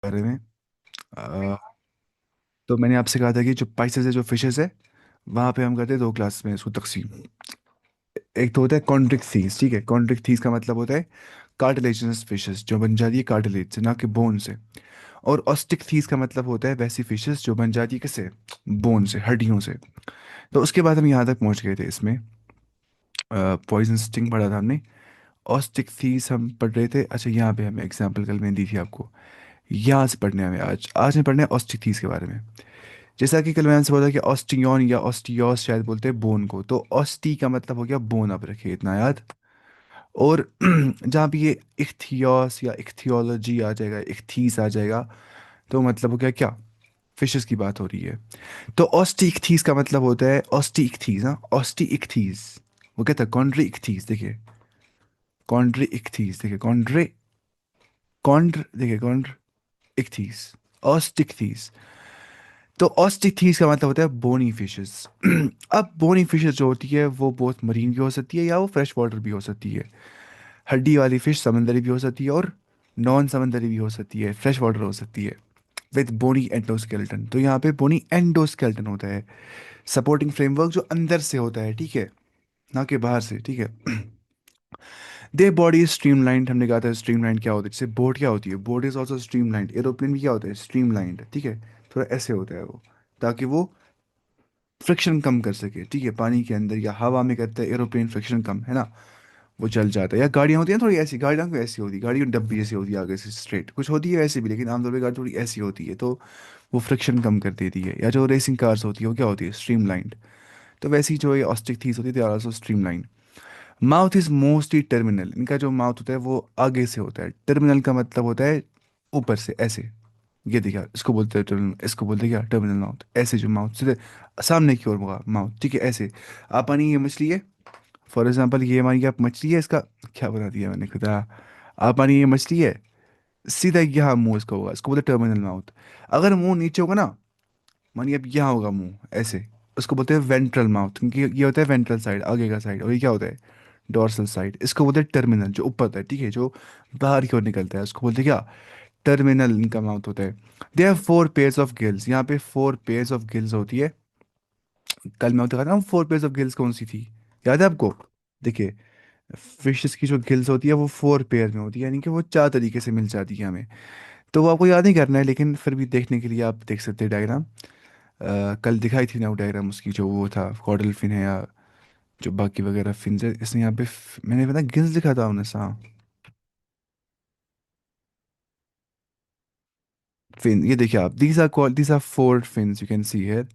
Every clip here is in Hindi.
बारे में। अ, तो मैंने आपसे कहा था कि जो स्पाइसेस है, जो फिशेस है, वहाँ पे हम करते हैं दो क्लास में इसको तकसीम। एक तो होता है कॉन्ड्रिक थीस, ठीक है। कॉन्ड्रिक थीस का मतलब होता है कार्टिलेजिनस फिशेस, जो बन जाती है कार्टिलेज से, ना कि बोन से। और ऑस्टिक थीस का मतलब होता है वैसी फिशेस जो बन जाती है किससे, बोन से, हड्डियों से। तो उसके बाद हम यहाँ तक पहुँच गए थे इसमें। पॉइजन स्टिंग पढ़ा था हमने। ऑस्टिक थीस हम पढ़ रहे थे। अच्छा, यहाँ पे हमें एग्जाम्पल कल मैंने दी थी आपको। यहाँ से पढ़ने हमें आज आज में पढ़ना है ऑस्टिक थीस के बारे में। जैसा कि कल मैंने से बोला कि ऑस्टियोन या ऑस्टियोस शायद बोलते हैं बोन को, तो ऑस्टी का मतलब हो गया बोन, आप रखिए इतना याद। और जहाँ भी ये इख्थियोस या इख्थियोलॉजी आ जाएगा, इख्थीस आ जाएगा, तो मतलब हो गया क्या, फिशेस की बात हो रही है। तो ऑस्टी इख्थीस का मतलब होता है ऑस्टी इख्थीस, हाँ, ऑस्टी इख्थीस। वो कहता है कॉन्ड्री इख्थीस, देखिए। कॉन्ड्री इख्थीस, देखिए कॉन्ड्रे, कॉन्ड्र, देखिए कॉन्ड्र इख्थीस, ऑस्टिकथीस। तो ऑस्टिकथीस का मतलब होता है बोनी फिशेस। अब बोनी फिशेस जो होती है वो बहुत मरीन भी हो सकती है या वो फ्रेश वाटर भी हो सकती है। हड्डी वाली फिश समंदरी भी हो सकती है और नॉन समंदरी भी हो सकती है, फ्रेश वाटर हो सकती है, विद बोनी एंडोस्केलेटन। तो यहाँ पे बोनी एंडोस्केलेटन होता है, सपोर्टिंग फ्रेमवर्क जो अंदर से होता है, ठीक है, ना कि बाहर से, ठीक है। दे बॉडी इज स्ट्रीमलाइंड, हमने कहा था स्ट्रीमलाइंड क्या होता है, जैसे बोट क्या होती है, boat is also streamlined. Aeroplane भी क्या होता है, स्ट्रीमलाइंड, ठीक है। थोड़ा ऐसे होता है वो, ताकि वो फ्रिक्शन कम कर सके, ठीक है। पानी के अंदर या हवा में करता है एरोप्लेन, फ्रिक्शन कम है ना, वो चल जाता है। या गाड़ियाँ होती हैं थोड़ी ऐसी, गाड़ियाँ को ऐसी होती है, गाड़ी की डब्बी जैसी होती है आगे से स्ट्रेट, कुछ होती है वैसे भी, लेकिन आमतौर पर गाड़ी थोड़ी ऐसी होती है, तो वो फ्रिक्शन कम कर देती है। या जो रेसिंग कार्स होती है वो क्या होती है, स्ट्रीमलाइंड। तो वैसी जो ये ऑस्टिक थीस होती है, they are also streamline. Mouth is mostly terminal, इनका जो माउथ होता है वो आगे से होता है। टर्मिनल का मतलब होता है ऊपर से ऐसे। ये देखिए, इसको बोलते हैं टर्मिनल, इसको बोलते हैं क्या, टर्मिनल माउथ। ऐसे जो माउथ सीधे सामने की ओर होगा माउथ, ठीक है, ऐसे। आप मानिए ये मछली है, फॉर एग्जाम्पल ये मानिए आप मछली है, इसका क्या बना दिया मैंने खुदा। आप मानिए ये मछली है, सीधा यहाँ मुंह इसका होगा, इसको बोलते हैं टर्मिनल माउथ। अगर मुंह नीचे होगा ना, मानिए अब यहाँ होगा मुंह ऐसे, उसको बोलते हैं वेंट्रल माउथ, क्योंकि ये होता है वेंट्रल साइड, आगे का साइड। और ये क्या होता है, डोर्सल साइड। इसको बोलते हैं टर्मिनल, जो ऊपर होता है, ठीक है, जो बाहर की ओर निकलता है, उसको बोलते हैं क्या, टर्मिनल इनका माउथ होता है। दे हैव 4 पेयर्स ऑफ गिल्स, यहाँ पे 4 पेयर्स ऑफ गिल्स होती है। कल मैं दिखा था ना 4 पेयर्स ऑफ गिल्स कौन सी थी, याद है आपको। देखिए, फिशेस की जो गिल्स होती है वो 4 पेयर में होती है, यानी कि वो 4 तरीके से मिल जाती है हमें। तो वो आपको याद नहीं करना है, लेकिन फिर भी देखने के लिए आप देख सकते हैं डायग्राम। कल दिखाई थी ना वो डायग्राम, उसकी जो वो था कॉर्डल फिन है या जो बाकी वगैरह फिन है, इसने यहाँ पे मैंने पता गिल्स दिखा था उन्हें, हाँ। फिन, ये देखिए आप, these are 4 fins you can see here.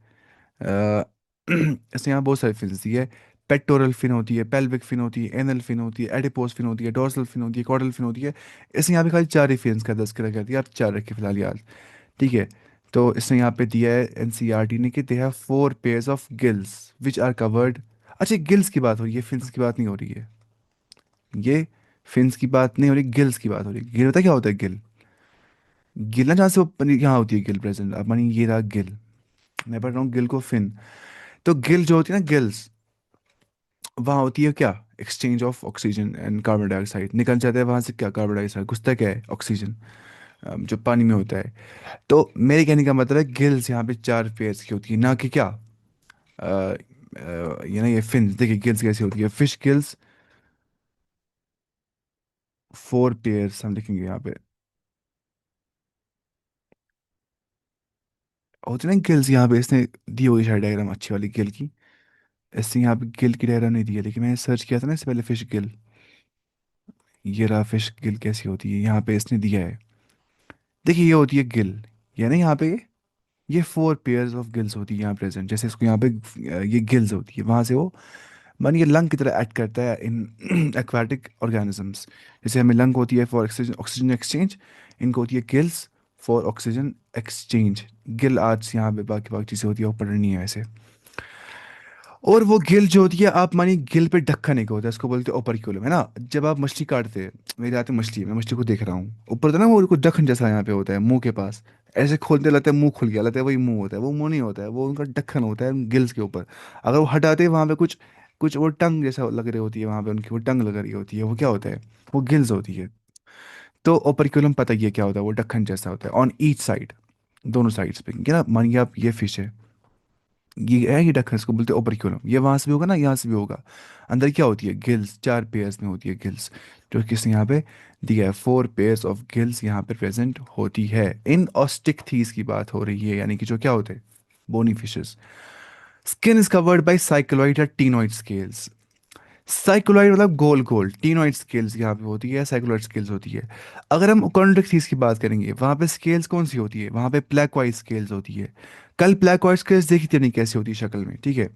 इसने यहाँ बहुत सारी फिन्स दी है। पेक्टोरल फिन होती है, पेल्विक फिन होती है, एनल फिन होती है, एडिपोस फिन होती है, डोर्सल फिन होती है, कॉर्डल फिन होती है। इसने यहाँ पे खाली 4 ही फिन्स का तस्करा कर दिया, आप 4 रखे फिलहाल याद, ठीक है। तो इसने यहाँ पे दिया है एनसीईआरटी ने कि they have 4 pairs of gills which are covered. अच्छा, गिल्स की बात हो रही है, फिन्स की बात नहीं हो रही है। ये फिन्स की बात नहीं हो रही, गिल्स की बात हो रही है। गिल पता क्या होता है, गिल। गिल ना, जहाँ से वो यहाँ होती है गिल प्रेजेंट, अब मानी ये रहा गिल, मैं पढ़ रहा हूँ गिल को फिन। तो गिल जो होती है ना, गिल्स, वहाँ होती है क्या, exchange of oxygen and carbon dioxide, निकल जाता है वहाँ से क्या, कार्बन डाइऑक्साइड घुसता क्या है, ऑक्सीजन, जो पानी में होता है। तो मेरे कहने का मतलब है गिल्स यहाँ पे 4 पेयर्स की होती है, ना कि क्या, ये ना, ये फिन्स। देखिए गिल्स कैसी होती है, फिश गिल्स 4 पेयर्स हम लिखेंगे यहाँ पे, होती है ना गिल्स। यहाँ पे इसने दी हुई शायद डायग्राम अच्छी वाली गिल की, इसने यहाँ पे गिल की डायग्राम नहीं दी है, लेकिन मैंने सर्च किया था ना इससे पहले फिश गिल। ये रहा फिश गिल कैसी होती है, यहाँ पे इसने दिया है। देखिए ये होती है गिल, ये ना यहाँ पे ये 4 पेयर्स ऑफ गिल्स होती है यहाँ प्रेजेंट। जैसे इसको यहाँ पे ये गिल्स होती है, वहाँ से वो मन ये लंग की तरह एक्ट करता है इन एक्वाटिक ऑर्गेनिजम्स। जैसे हमें लंग होती है फॉर ऑक्सीजन, ऑक्सीजन एक्सचेंज, इनको होती है gills for oxygen exchange. Gill arts यहाँ पे बाकी बाकी चीज़ें होती है वो पढ़नी है वैसे। और वो गिल जो होती है, आप मानिए गिल पे ढक्कन एक होता है, उसको बोलते हैं ओपर्क्यूलम, है ना। जब आप मछली काटते हैं, मेरे हाथ में मछली है, मैं मछली को देख रहा हूँ, ऊपर तो ना वो कुछ ढक्कन जैसा यहाँ पे होता है मुंह के पास, ऐसे खोलते लगता है मुंह खुल गया, लगता है वही मुंह होता है, वो मुंह नहीं होता है, वो उनका ढक्कन होता है गिल्स के ऊपर। अगर वो हटाते हैं वहाँ पे कुछ कुछ वो टंग जैसा लग रही होती है, वहाँ पे उनकी वो टंग लग रही होती है, वो क्या होता है, वो गिल्स होती है। तो ओपरक्यूलम पता ही है क्या होता है, वो ढक्कन जैसा होता है ऑन ईच साइड, दोनों साइड्स पे। ये ना मानिए आप ये फिश है, ये है ये ढक्कन, इसको बोलते हैं ओपरक्यूलम। ये वहां से भी होगा ना, यहाँ से भी होगा। अंदर क्या होती है, गिल्स, 4 पेयर्स में होती है गिल्स, जो किसने यहाँ पे दिया है, 4 पेयर्स ऑफ गिल्स यहाँ पे प्रेजेंट होती है। इन ऑस्टिकथीस की बात हो रही है, यानी कि जो क्या होते हैं, bony fishes. Skin is covered by cycloid या टीनोइड स्केल्स। साइक्लोइड मतलब गोल गोल, टीनोइड स्केल्स यहाँ पे होती है, साइक्लोइड स्केल्स होती है। अगर हम कॉन्ड्रिक्सीज की बात करेंगे, वहाँ पे स्केल्स कौन सी होती है, वहाँ पे प्लैकवाइज स्केल्स होती है। कल प्लैकवाइज स्केल्स देखी थी नहीं कैसी होती है शक्ल में, ठीक है।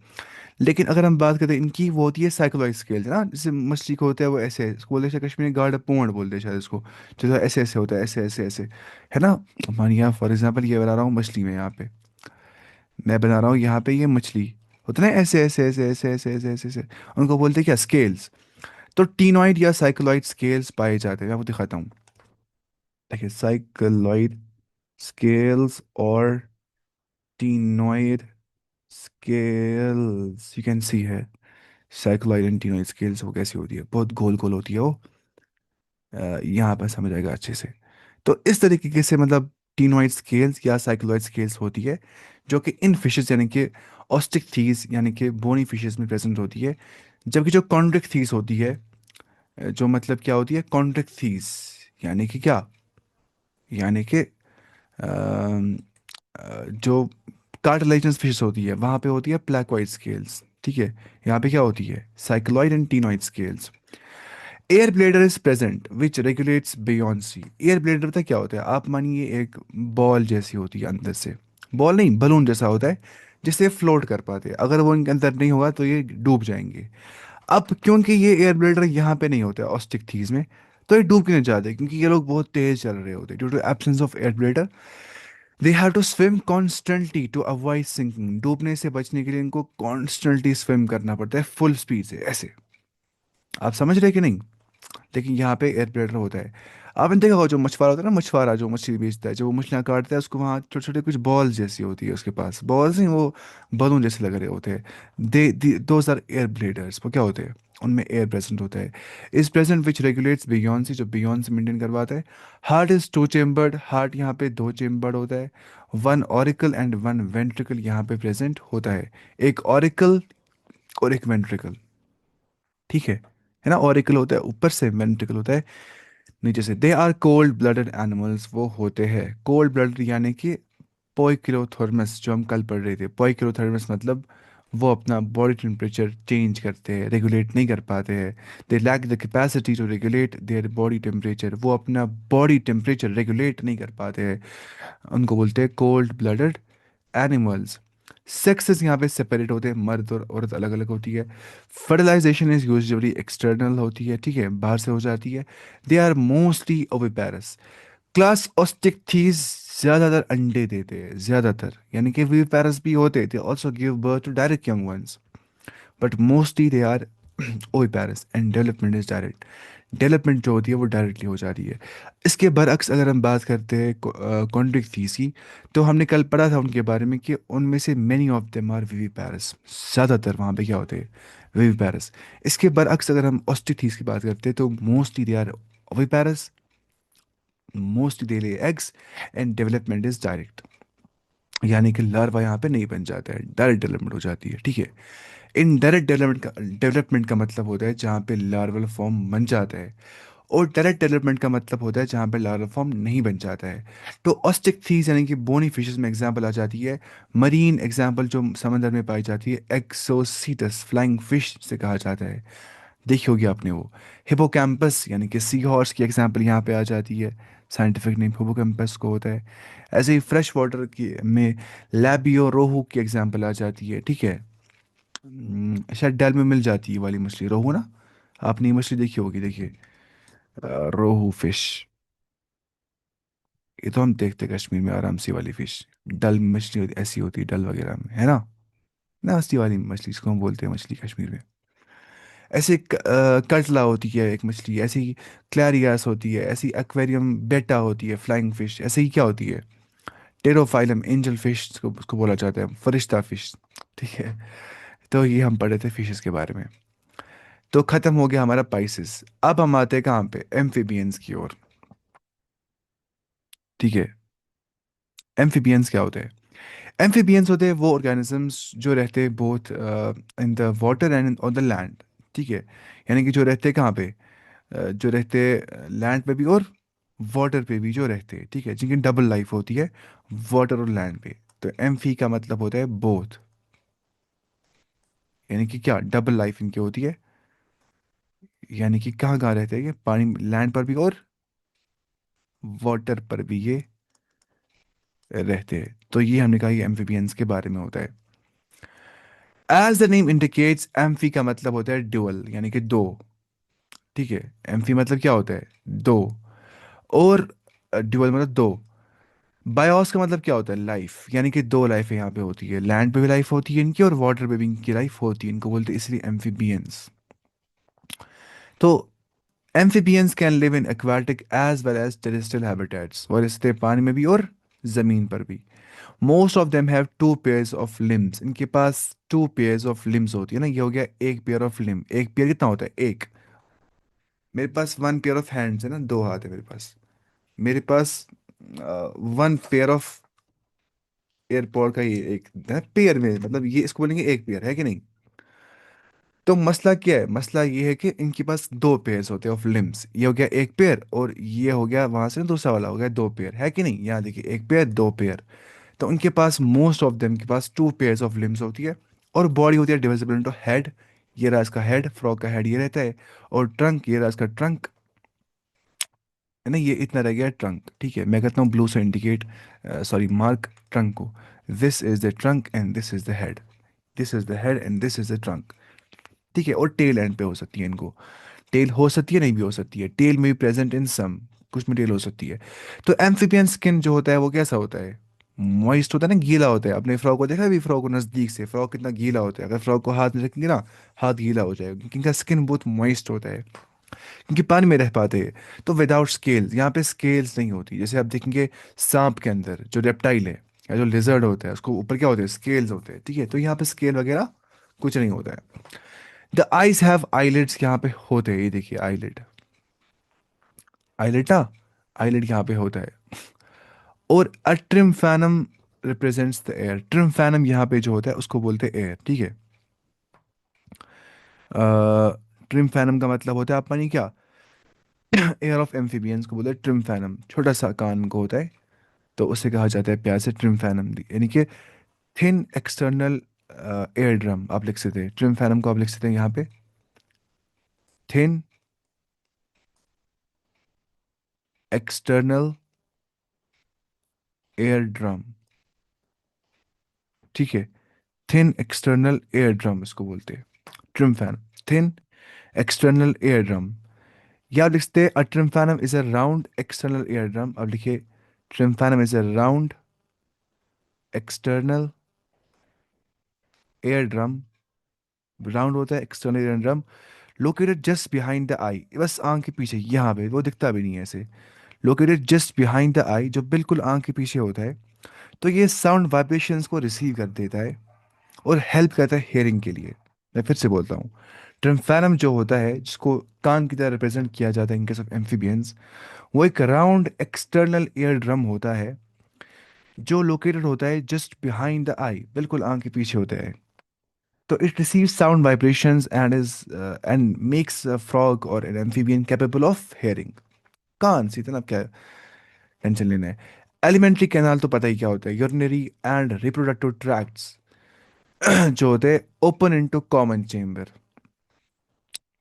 लेकिन अगर हम बात करें इनकी, वो होती है साइक्लोइड स्केल्स ना, जैसे मछली को होता है वो ऐसे, इसको बोलते हैं कश्मीर में गार्ड पोंड बोलते हैं शायद इसको, जो ऐसे ऐसे होता है, ऐसे ऐसे ऐसे, है ना। मानिए फॉर एग्जाम्पल ये बना रहा हूँ मछली में, यहाँ पे मैं बना रहा हूँ यहाँ पे ये मछली, होता है ना ऐसे ऐसे ऐसे ऐसे ऐसे ऐसे ऐसे ऐसे, उनको बोलते हैं क्या, स्केल्स। तो टीनॉइड या साइक्लोइड स्केल्स पाए जाते हैं, मैं आपको दिखाता हूँ। देखिए साइक्लोइड स्केल्स और ctenoid scales, you can see है। साइक्लोइड एंड टीनॉइड स्केल्स वो कैसी होती है, बहुत गोल गोल होती है वो। यहाँ पर समझ आएगा अच्छे से। तो इस तरीके से मतलब टीनॉइड स्केल्स या साइक्लोइड स्केल्स होती है, जो कि इन फिशेस यानी कि ऑस्टिक यानी कि बोनी फिशेस में प्रेजेंट होती है। जबकि जो कॉन्ड्रिक होती है, जो मतलब क्या होती है कॉन्ट्रैक्ट थीस, यानी कि क्या, यानी कि अम, जो कार्टिलेजिनस फिश होती है वहाँ पे होती है प्लैक्वाइड स्केल्स, ठीक है। यहाँ पे क्या होती है, cycloid and ctenoid scales. Air bladder is present which regulates buoyancy. Air bladder पता है क्या होता है, आप मानिए एक बॉल जैसी होती है अंदर से, बॉल नहीं बलून जैसा होता है, जिससे फ्लोट कर पाते हैं। अगर वो इनके अंदर नहीं होगा तो ये डूब जाएंगे। अब क्योंकि ये एयर ब्लेडर यहाँ पे नहीं होते ऑस्टिक थीज में, तो ये डूब के नहीं जाते, क्योंकि ये लोग बहुत तेज चल रहे होते due to absence of air bladder. They have to swim constantly to avoid sinking. डूबने से बचने के लिए इनको कॉन्स्टेंटली स्विम करना पड़ता है फुल स्पीड से ऐसे। आप समझ रहे कि नहीं। लेकिन यहाँ पे एयर प्रेडेटर होता है। आपने देखा होगा जो मछुआरा होता है ना, मछुआरा जो मछली बेचता है, जो वो मछलियाँ काटता है, उसको वहाँ छोटे छोटे कुछ बॉल जैसी होती है उसके पास, बॉल्स नहीं वो बलून जैसे लग रहे होते हैं। दोज आर एयर ब्लेडर्स, वो क्या होते हैं, उनमें एयर प्रेजेंट होता है। इस प्रेजेंट विच रेगुलेट्स बियॉन्सी, जो बियॉन्सी मेंटेन करवाता है। Heart is two chambered, heart यहाँ पे दो चेम्बर्ड होता है। One auricle and one ventricle यहाँ पे प्रेजेंट होता है। एक ऑरिकल और एक वेंट्रिकल, ठीक है ना। ऑरिकल होता है ऊपर से, वेंट्रिकल होता है नीचे से। They are cold blooded animals, वो होते हैं कोल्ड ब्लडेड, यानी कि पोइक्रोथर्मस, जो हम कल पढ़ रहे थे। पोइक्रोथर्मस मतलब वो अपना बॉडी टेम्परेचर चेंज करते हैं, रेगुलेट नहीं कर पाते हैं। They lack the capacity to regulate their body temperature, वो अपना बॉडी टेम्परेचर रेगुलेट नहीं कर पाते हैं, उनको बोलते हैं कोल्ड ब्लडेड एनिमल्स। सेक्सेस यहाँ पे सेपरेट होते हैं, मर्द और औरत अलग अलग होती है। फर्टिलाइजेशन इज यूजुअली एक्सटर्नल होती है, ठीक है, बाहर से हो जाती है। They are mostly oviparous. Class Osteichthyes ज्यादातर अंडे देते हैं, ज्यादातर, यानी कि विविपेरस भी होते थे, also give birth to direct young ones, but mostly they are oviparous and development is direct. Development जो होती है वो डायरेक्टली हो जा रही है। इसके बरअक्स अगर हम बात करते हैं कॉन्ट्रिक्थीस की, तो हमने कल पढ़ा था उनके बारे में कि उनमें से many of them are viviparous, ज़्यादातर वहाँ पे क्या होते हैं, विविपेरस। इसके बरअक्स अगर हम ऑस्टिकथीस की बात करते हैं तो mostly they are oviparous, mostly they lay eggs and development is direct, यानी कि लार्वा यहाँ पे नहीं बन जाता है, डायरेक्ट डेवलपमेंट हो जाती है, ठीक है। इनडायरेक्ट डेवलपमेंट का मतलब होता है जहाँ पे लार्वल फॉर्म बन जाता है, और डायरेक्ट डेवलपमेंट का मतलब होता है जहाँ पे लार्वल फॉर्म नहीं बन जाता है। तो ऑस्टिक थीस यानी कि बोनी फिशेस में एग्जांपल आ जाती है। मरीन एग्जांपल जो समंदर में पाई जाती है, एक्सोसीटस फ्लाइंग फिश से कहा जाता है, देखी होगी आपने वो। हिपोकैम्पस यानी कि सी हॉर्स की एग्जांपल यहाँ पे आ जाती है, साइंटिफिक नेम हिपोकैम्पस को होता है। ऐसे ही फ्रेश वाटर की में लैबियो रोहू की एग्जांपल आ जाती है, ठीक है। शायद डैल में मिल जाती है ये वाली मछली, रोहू ना, आपने ये मछली देखी होगी, देखिए रोहू फिश। ये तो हम देखते हैं कश्मीर में आराम से, वाली फिश डल मछली ऐसी होती है, डल वगैरह में, है ना। ना असली वाली मछली जिसको हम बोलते हैं मछली कश्मीर में। ऐसे कटला होती है एक मछली, ऐसी क्लैरियास होती है, ऐसी एक्वेरियम बेटा होती है फ्लाइंग फिश, ऐसे ही क्या होती है, टेरोफाइलम एंजल फिश को उसको बोला जाता है, फरिश्ता फिश, ठीक है। तो ये हम पढ़े थे फिशेस के बारे में। तो खत्म हो गया हमारा पाइसेस, अब हम आते हैं कहाँ पे, एम्फीबियंस की ओर। ठीक है। एम्फिबियंस क्या होते हैं? एम्फिबियंस होते हैं वो ऑर्गेनिजम्स जो रहते हैं both in the water and on the land. ठीक है। यानी कि जो रहते हैं कहाँ पे? जो रहते हैं लैंड पे भी और वाटर पे भी जो रहते हैं, ठीक है, जिनकी डबल लाइफ होती है, वाटर और लैंड पे। तो एम्फी का मतलब होता है बोथ। यानी कि क्या डबल लाइफ इनकी होती है? यानी कि कहाँ कहाँ रहते हैं ये? पानी, लैंड पर भी और वाटर पर भी ये रहते हैं। तो ये हमने कहा ये एम्फिबियंस के बारे में होता है। As the name indicates, amphi का मतलब होता है ड्यूअल, यानी कि दो। ठीक है। एम्फी मतलब क्या होता है? दो। और ड्यूअल मतलब दो। बायोस का मतलब क्या होता है? लाइफ, यानी कि दो लाइफ यहाँ पे होती है, लैंड पे भी लाइफ होती है इनकी और वाटर पे भी इनकी लाइफ होती है, इनको बोलते हैं इसलिए एम्फिबियंस। तो amphibians can live in aquatic as well as terrestrial habitats, और इससे पानी में भी और जमीन पर भी। Most of them have two pairs of limbs, इनके पास टू पेयर्स ऑफ लिम्स होती है ना। ये हो गया एक पेयर ऑफ लिम। एक पेयर कितना होता है? एक। मेरे पास वन पेयर ऑफ हैंड्स है ना, दो हाथ है मेरे पास। मेरे पास वन पेयर ऑफ एयरपोर्ट का ये एक पेयर में, मतलब ये इसको बोलेंगे एक पेयर, है कि नहीं? तो मसला क्या है? मसला ये है कि इनके पास दो पेयर्स होते हैं ऑफ लिम्स। ये हो गया एक पेयर, और ये हो गया वहां से दूसरा वाला हो गया दो पेयर, है कि नहीं? यहाँ देखिए, एक पेयर दो पेयर। तो उनके पास मोस्ट ऑफ देम के पास टू पेयर्स ऑफ लिम्स होती है। और बॉडी होती है डिविजिबल इनटू हेड। ये रहा इसका हेड, फ्रॉग का हेड ये रहता है। और ट्रंक, ये रहा इसका ट्रंक, है ना, ये इतना रह गया ट्रंक। ठीक है, मैं कहता हूँ ब्लू से इंडिकेट, सॉरी मार्क ट्रंक को। This is the trunk and this is the head. This is the head and this is the trunk. ठीक है। और टेल एंड पे हो सकती है इनको। टेल हो सकती है, नहीं भी हो सकती है, टेल में भी प्रेजेंट इन सम, कुछ में टेल हो सकती है। तो एम्फिबियन स्किन जो होता है वो कैसा होता है? मॉइस्ट होता है ना, गीला होता है। अपने फ्रॉक को देखा है अभी? फ्रॉक को नज़दीक से, फ्रॉक कितना गीला होता है। अगर फ्रॉक को हाथ में रखेंगे ना, हाथ गीला हो जाएगा, क्योंकि इनका स्किन बहुत मॉइस्ट होता है, क्योंकि पानी में रह पाते हैं। तो विदाउट स्केल्स, यहाँ पे स्केल्स नहीं होती। जैसे आप देखेंगे सांप के अंदर जो रेप्टाइल है या जो लिजर्ड होता है, उसको ऊपर क्या होते हैं? स्केल्स होते हैं। ठीक है। तो यहाँ पे स्केल वगैरह कुछ नहीं होता है। द आईज हैव आईलिड्स, यहाँ पे होते हैं, ये देखिए आईलिड। आईलिड ना, आईलिड यहाँ पे होता है। और अ ट्रिम्फैनम रिप्रेजेंट्स द एयर। ट्रिम्फैनम यहाँ पे जो होता है उसको बोलते हैं एयर। ठीक है। ट्रिम्फैनम का मतलब होता है आप मानिए क्या, एयर ऑफ एम्फिबियंस को बोलते हैं ट्रिम्फैनम। छोटा सा कान को होता है, तो उसे कहा जाता है प्यार से ट्रिम्फैनम, यानी कि थिन एक्सटर्नल एयर ड्रम आप लिख सकते हैं। ट्रिम्फैनम को आप लिख सकते हैं यहाँ पे थिन एक्सटर्नल एयर ड्रम। ठीक है। थिन एक्सटर्नल एयर ड्रम इसको बोलते हैं tympanum. Thin external air drum, या आप लिखते हैं a tympanum is a round external air drum. अब लिखिए tympanum is a round external air drum. Round होता है external air drum, located just behind the eye, बस आंख के पीछे यहाँ पे, वो दिखता भी नहीं है ऐसे। लोकेटेड जस्ट बिहाइंड द आई, जो बिल्कुल आंख के पीछे होता है। तो ये साउंड वाइब्रेशंस को रिसीव कर देता है और हेल्प करता है हेयरिंग के लिए। मैं फिर से बोलता हूँ, ट्रिम्फैनम जो होता है जिसको कान की तरह रिप्रेजेंट किया जाता है इन केस ऑफ एम्फीबियंस, वो एक राउंड एक्सटर्नल ईयर ड्रम होता है जो लोकेटेड होता है जस्ट बिहाइंड द आई, बिल्कुल आंख के पीछे होता है। तो it receives sound vibrations and is and makes a frog और an amphibian capable of hearing. कान से इतना क्या टेंशन लेना है? एलिमेंट्री कैनाल तो पता ही क्या होता है, यूरिनरी एंड रिप्रोडक्टिव ट्रैक्ट्स जो होते हैं ओपन इनटू कॉमन चेम्बर।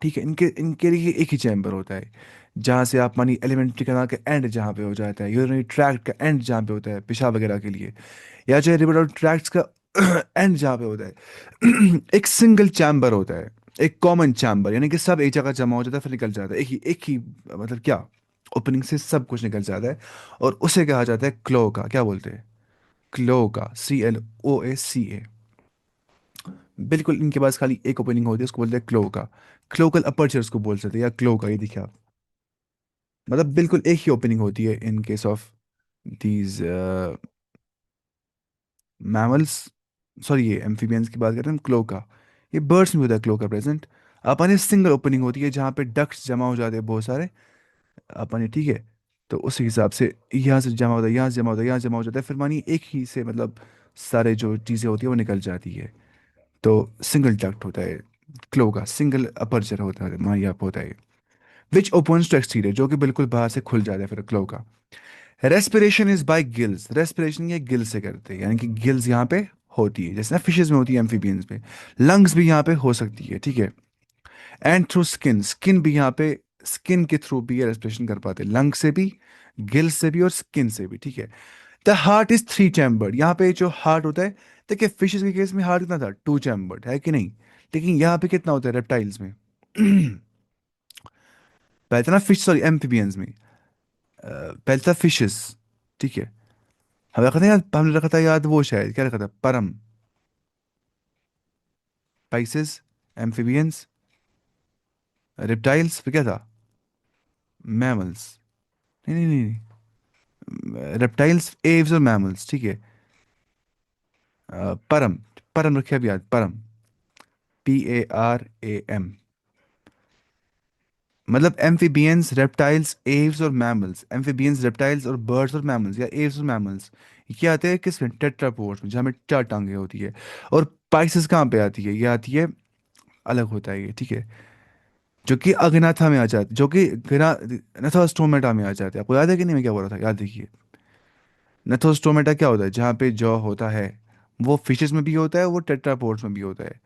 ठीक है। इनके इनके लिए एक ही चैम्बर होता है, जहाँ से आप मानी एलिमेंट्री कैनाल का एंड जहाँ पे हो जाता है, यूरिनरी ट्रैक्ट का एंड जहाँ पे होता है पेशाब वगैरह के लिए, या चाहे रिप्रोडक्टिव ट्रैक्ट्स का एंड जहाँ पे होता है, एक सिंगल चैम्बर होता है, एक कॉमन चैम्बर, यानी कि सब एक जगह जमा हो जाता है फिर निकल जाता है, एक ही मतलब क्या, ओपनिंग से सब कुछ निकल जाता है। और उसे कहा जाता है क्लो का, क्या बोलते हैं? क्लो का, CLOACA। बिल्कुल इनके पास खाली एक ओपनिंग होती है, उसको बोलते हैं क्लो का। क्लोकल अपर्चर उसको बोल सकते हैं, या क्लो का, ये देखिए आप। मतलब बिल्कुल एक ही ओपनिंग होती है in case of these mammals. Sorry, ये एम्फीबियंस की बात कर रहे हैं क्लो का। ये बर्ड्स में होता है क्लो का प्रेजेंट। अपने सिंगल ओपनिंग होती है जहाँ पे डक्ट्स जमा हो जाते हैं बहुत सारे अपने। ठीक है। तो उस हिसाब से यहाँ से जमा होता है, यहाँ से जमा होता है, यहाँ जमा हो जाता है, फिर मानिए एक ही से मतलब सारे जो चीज़ें होती है वो निकल जाती है। तो सिंगल डक्ट होता है क्लो का, सिंगल अपर्चर होता है, मानिए आप होता है विच ओपन्स टू एक्सटीरियर, जो कि बिल्कुल बाहर से खुल जाता है फिर क्लो का। Respiration is by gills, respiration ये गिल से करते हैं, यानी कि गिल्स यहाँ पे होती है, जैसे ना फिशेज में होती है, एम्फीबियंस में। लंग्स भी यहाँ पे हो सकती है, ठीक है। एंड थ्रू स्किन, स्किन भी यहाँ पे, स्किन के थ्रू भी ये रेस्पिरेशन कर पाते हैं, लंग से भी, गिल से भी और स्किन से भी, ठीक है। The heart is three chambered, यहाँ पे जो हार्ट होता है, देखिए फिशेज के केस में हार्ट कितना था, टू चैम्बर्ड है कि नहीं, लेकिन यहाँ पे कितना होता है रेप्टाइल्स में पहले था ना फिश, सॉरी एम्फीबियंस में, पहले था फिशेस, ठीक है। हमें रखा था याद, हमने रखा था याद, वो शायद क्या रखा था, परम, पाइसेस, एम्फीबियंस, रेप्टाइल्स, फिर क्या था, मैमल्स, नहीं नहीं नहीं, रेप्टाइल्स, एव्स और मैमल्स, ठीक है। परम, परम रखिए अब याद, परम, PARAM, मतलब एम्फीबियंस, रेप्टाइल्स, एव्स और मैमल्स, एम्फीबियंस, रेप्टाइल्स और बर्ड्स और मैमल्स, या एव्स और मैमल्स, ये क्या आते हैं किस में, टेट्रापोड्स में, जहाँ में चार टांगे होती है। और पाइसेस कहाँ पे आती है, ये आती है, अलग होता है ये, ठीक है, जो कि अग्नाथा में आ जाते, जो कि नथोस्टोमेटा में आ जाते हैं। आपको याद है कि नहीं, मैं क्या बोल रहा था, याद देखिए। नथोस्टोमेटा क्या होता है, जहाँ पे जॉ होता है, वो फिशेस में भी होता है, वो टेट्रापोड्स में भी होता है।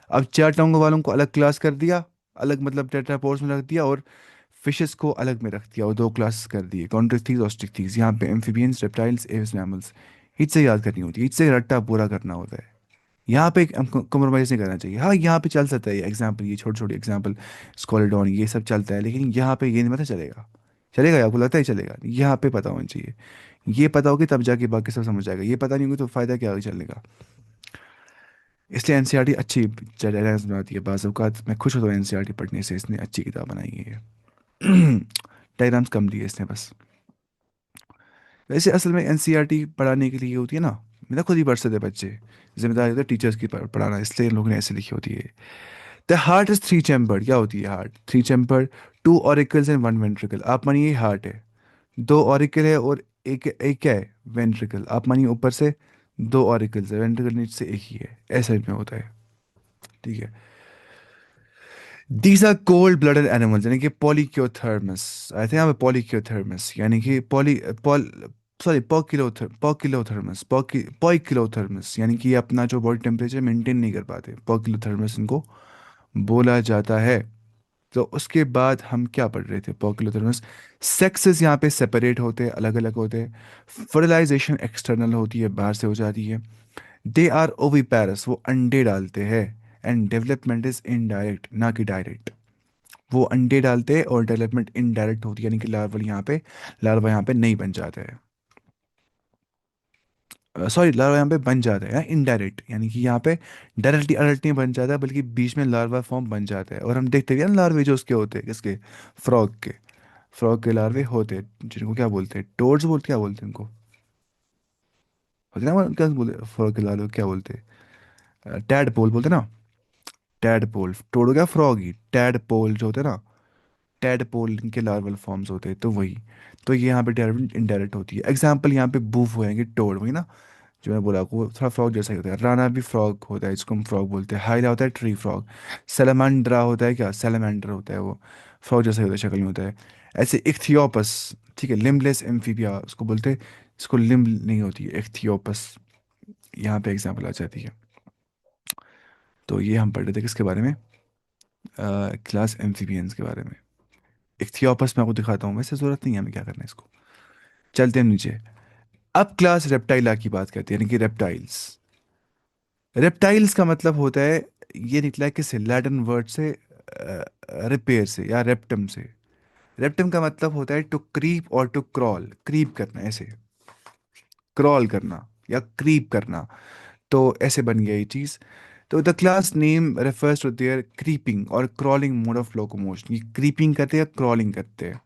अब चार टांगों वालों को अलग क्लास कर दिया, अलग मतलब टेट्रापोड्स में रख दिया, और फिशेस को अलग में रख दिया, और दो क्लास कर दिए, कॉन्ट्रिक्थीज ऑस्ट्रिक्थीज, यहाँ पे एम्फीबियंस, रेप्टाइल्स, एव्स, मैमल्स। इससे याद करनी होती है, इससे रट्टा पूरा करना होता है। यहाँ पे कॉम्प्रोमाइज़ नहीं करना चाहिए। हाँ यहाँ पे चल सकता है एग्जाम्पल, ये छोटे छोटे एग्जाम्पल, स्कॉलेडॉन ये सब चलता है, लेकिन यहाँ पे ये नहीं पता चलेगा। चलेगा, आपको लगता है चलेगा, यहाँ पे पता होना चाहिए। ये पता होगी तब जाके बाकी सब समझ आएगा, ये पता नहीं होगी तो फायदा क्या है चलने का। इसलिए एनसीईआरटी अच्छी गाइडलाइंस बनाती है, बाज़ अवक़ात मैं खुश होता हूँ एनसीईआरटी पढ़ने से, इसने अच्छी किताब बनाई है। डायग्राम्स कम दिए इसने बस। वैसे असल में एनसीईआरटी पढ़ाने के लिए होती है ना, मेरा खुद ही पढ़ सकते बच्चे, जिम्मेदारी होती है टीचर्स की पढ़ाना, इसलिए इन लोगों ने ऐसे लिखी होती है। The heart is three chambered, क्या होती है heart, three chambered, two auricles and one ventricle, आप मानिए हार्ट है, दो ऑरिकल है और एक एक क्या है, वेंट्रिकल, आप मानिए ऊपर से दो ऑरिकल्स है, वेंट्रिकल नीचे से एक ही है, ऐसा में होता है, ठीक है। These are cold blooded animals, यानी कि पॉलीक्योथर्मस, आई थिंक यहाँ पे पॉलीक्योथर्मस, यानी कि पॉली पॉल सॉरी पॉकिलोथर्मस, पॉइकिलोथर्मस, यानी कि ये अपना जो बॉडी टेम्परेचर मेंटेन नहीं कर पाते, पॉकिलोथर्मस इनको बोला जाता है। तो उसके बाद हम क्या पढ़ रहे थे, पॉकिलोथर्मस, सेक्सेस यहाँ पे सेपरेट होते हैं, अलग अलग होते हैं, फर्टिलाइजेशन एक्सटर्नल होती है, बाहर से हो जाती है। दे आर ओविपेरस, वो अंडे डालते हैं, एंड डेवलपमेंट इज इनडायरेक्ट ना कि डायरेक्ट, वो अंडे डालते हैं और डेवलपमेंट इनडायरेक्ट होती है, यानी कि लार्वा यहाँ पे नहीं बन जाते हैं, सॉरी लार्वा यहाँ पे बन जाता है इनडायरेक्ट, यानी कि यहाँ पे डायरेक्टली अडल्ट नहीं बन जाता, बल्कि बीच में लार्वा फॉर्म बन जाता है। और हम देखते हैं ना लार्वे जो उसके होते हैं, किसके, फ्रॉग के लार्वे होते हैं, जिनको क्या बोलते हैं, टोड्स बोलते, क्या बोलते हैं उनको, होते हैं ना, क्या बोलते हैं फ्रॉग के लार्वे को, क्या बोलते हैं, टैडपोल बोलते हैं ना, टैडपोल, टोड हो गया फ्रॉग ही, टैडपोल जो होते हैं ना, टैडपोल के लार्वल फॉर्म्स होते हैं, तो वही। तो ये यहाँ पे डायरेक्ट इनडायरेक्ट होती है, एग्जाम्पल यहाँ पे बूफ होएंगे, टोड वही ना, जो मैं बोला आपको, वो थोड़ा फ्रॉग जैसा ही होता है। राना भी फ्रॉग होता है, इसको हम फ्रॉग बोलते हैं। हाइला होता है ट्री फ्रॉग। सैलामांड्रा होता है क्या, सैलामेंडर होता है, वो फ्रॉग जैसा ही होता है, शक्ल में होता है। ऐसे इख्थियोपस, ठीक है, लिम्बलेस एम्फीबिया उसको बोलते हैं, इसको लिम्ब नहीं होती है, इख्थियोपस, यहाँ पे एग्जाम्पल आ जाती है। तो ये हम पढ़ रहे थे किसके बारे में, क्लास एम्फीबियंस के बारे में। इख्थियोपस मैं आपको दिखाता हूँ, वैसे ज़रूरत नहीं है, हमें क्या करना है इसको। चलते हैं नीचे। अब क्लास रेप्टाइला की बात करते हैं, यानी कि रेप्टाइल्स। रेप्टाइल्स का मतलब होता है, ये निकला है किससे, लैटिन वर्ड से, रिपेयर से या रेप्टम से। रेप्टम का मतलब होता है टू क्रीप और टू क्रॉल, क्रीप करना ऐसे, क्रॉल करना या क्रीप करना, तो ऐसे बन गया ये चीज़। तो the class name refers to their creeping और क्रॉलिंग मोड ऑफ लोकोमोशन, ये क्रीपिंग करते हैं या क्रॉलिंग करते हैं,